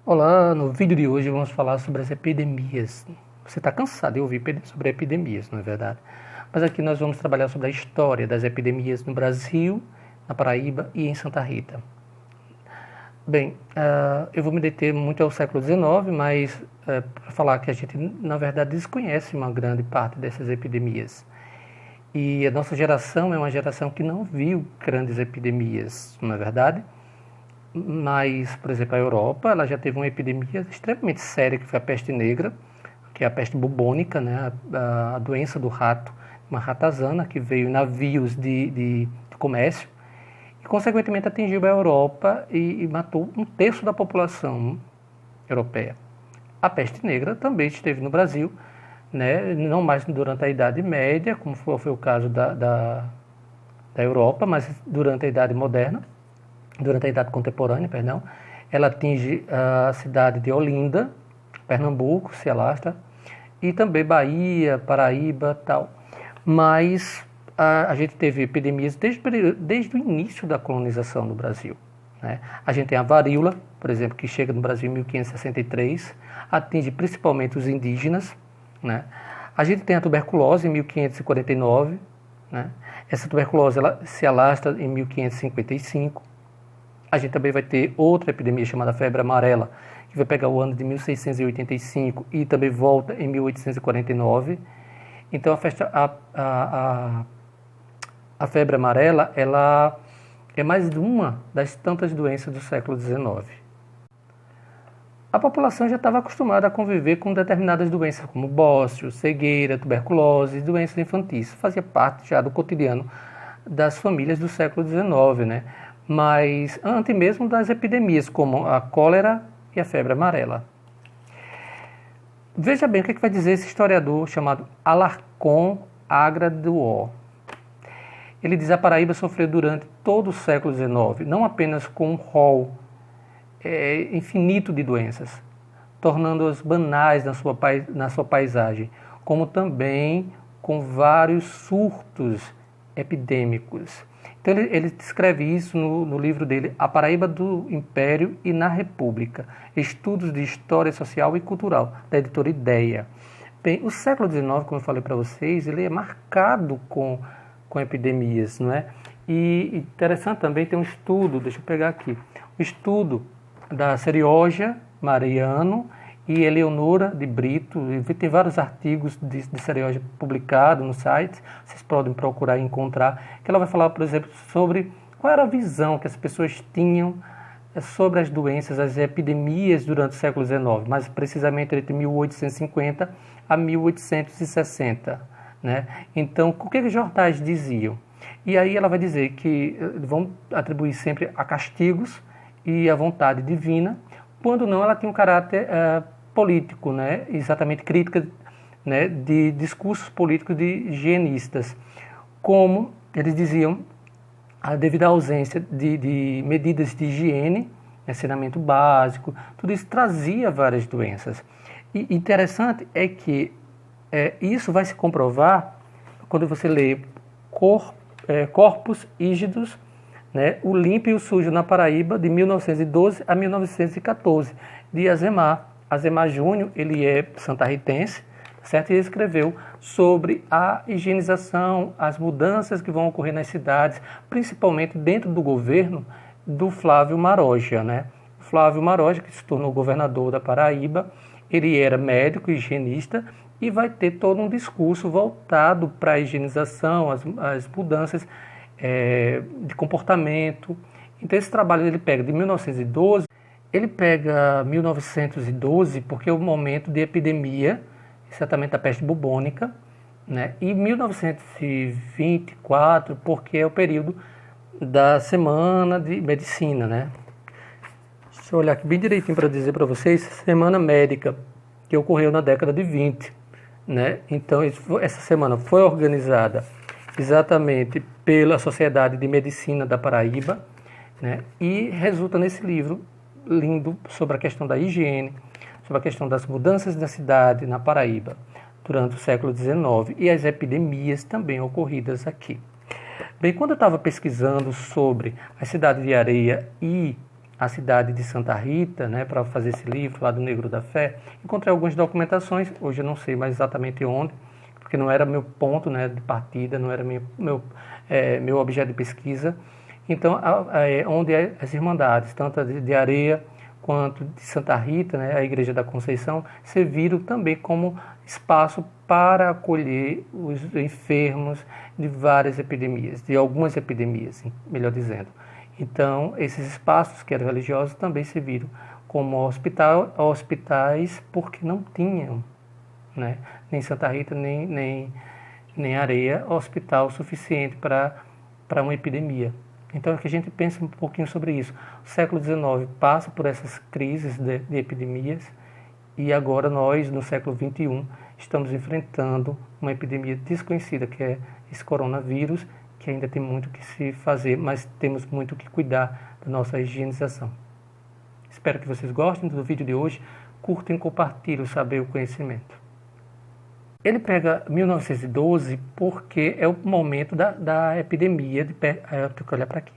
Olá, no vídeo de hoje vamos falar sobre as epidemias. Você está cansado de ouvir sobre epidemias, não é verdade? Mas aqui nós vamos trabalhar sobre a história das epidemias no Brasil, na Paraíba e em Santa Rita. Bem, eu vou me deter muito ao século XIX, mas para falar que a gente, na verdade, desconhece uma grande parte dessas epidemias. E a nossa geração é uma geração que não viu grandes epidemias, não é verdade? Mas, por exemplo, a Europa ela já teve uma epidemia extremamente séria, que foi a peste negra, que é a peste bubônica, né? A doença do rato, uma ratazana que veio em navios de comércio e, consequentemente, atingiu a Europa e matou um terço da população europeia. A peste negra também esteve no Brasil, né? Não mais durante a Idade Média, como foi o caso da Europa, mas durante a Idade Moderna. Durante a Idade Contemporânea, perdão, ela atinge a cidade de Olinda, Pernambuco, se alastra, e também Bahia, Paraíba, tal. Mas a gente teve epidemias desde o início da colonização no Brasil, né? A gente tem a varíola, por exemplo, que chega no Brasil em 1563, atinge principalmente os indígenas, né? A gente tem a tuberculose em 1549, né? Essa tuberculose ela se alastra em 1555. A gente também vai ter outra epidemia chamada febre amarela, que vai pegar o ano de 1685 e também volta em 1849. Então, a febre amarela ela é mais uma das tantas doenças do século XIX. A população já estava acostumada a conviver com determinadas doenças, como bócio, cegueira, tuberculose, doenças infantis. Isso fazia parte já do cotidiano das famílias do século XIX, né? Mas antes mesmo das epidemias, como a cólera e a febre amarela. Veja bem o que vai dizer esse historiador chamado Alarcon Agra do O. Ele diz que a Paraíba sofreu durante todo o século XIX, não apenas com um rol infinito de doenças, tornando-as banais na sua paisagem, como também com vários surtos epidêmicos. Então ele descreve isso no livro dele, A Paraíba do Império e na República, Estudos de História Social e Cultural, da editora Ideia. Bem, o século XIX, como eu falei para vocês, ele é marcado com epidemias, não é? E interessante também tem um estudo, deixa eu pegar aqui, um estudo da Serioja Mariano e Eleonora de Brito. Tem vários artigos de Serioja publicados no site, vocês podem procurar e encontrar, que ela vai falar, por exemplo, sobre qual era a visão que as pessoas tinham sobre as doenças, as epidemias durante o século XIX, mais precisamente entre 1850 a 1860. Né? Então, o que os jornais diziam? E aí ela vai dizer que vão atribuir sempre a castigos e a vontade divina, quando não ela tinha um caráter político, né? Exatamente crítica, né, de discursos políticos de higienistas, como eles diziam, devido à ausência de medidas de higiene, saneamento básico, tudo isso trazia várias doenças. E interessante é que isso vai se comprovar quando você lê Corpus Ígidos, né, O Limpo e o Sujo na Paraíba, de 1912 a 1914, de Azemar. Azemar Júnior, ele é santarritense, certo? E ele escreveu sobre a higienização, as mudanças que vão ocorrer nas cidades, principalmente dentro do governo do Flávio Maroja, né? Flávio Maroja, que se tornou governador da Paraíba, ele era médico, higienista, e vai ter todo um discurso voltado para a higienização, as mudanças de comportamento. Então esse trabalho ele pega de 1912, ele pega 1912 porque é o momento de epidemia, exatamente da peste bubônica, né? E 1924 porque é o período da semana de medicina, né? Deixa eu olhar aqui bem direitinho para dizer para vocês, semana médica, que ocorreu na década de 20, né? Então essa semana foi organizada exatamente pela Sociedade de Medicina da Paraíba, né? E resulta nesse livro lindo sobre a questão da higiene, sobre a questão das mudanças da cidade na Paraíba durante o século XIX e as epidemias também ocorridas aqui. Bem, quando eu estava pesquisando sobre a cidade de Areia e a cidade de Santa Rita, né, para fazer esse livro lá do Negro da Fé, encontrei algumas documentações, hoje eu não sei mais exatamente onde, porque não era meu ponto, né, de partida, não era meu objeto de pesquisa. Então, onde as irmandades, tanto de Areia quanto de Santa Rita, né, a Igreja da Conceição, serviram também como espaço para acolher os enfermos de várias epidemias, de algumas epidemias, melhor dizendo. Então, esses espaços que eram religiosos também serviram como hospitais, porque não tinham, né, nem Santa Rita, nem Areia, hospital suficiente para uma epidemia. Então, é que a gente pensa um pouquinho sobre isso. O século XIX passa por essas crises de epidemias e agora nós, no século XXI, estamos enfrentando uma epidemia desconhecida, que é esse coronavírus, que ainda tem muito que se fazer, mas temos muito que cuidar da nossa higienização. Espero que vocês gostem do vídeo de hoje. Curtam e compartilhem o saber e o conhecimento. Ele pega 1912 porque é o momento da epidemia, tenho que olhar para aqui.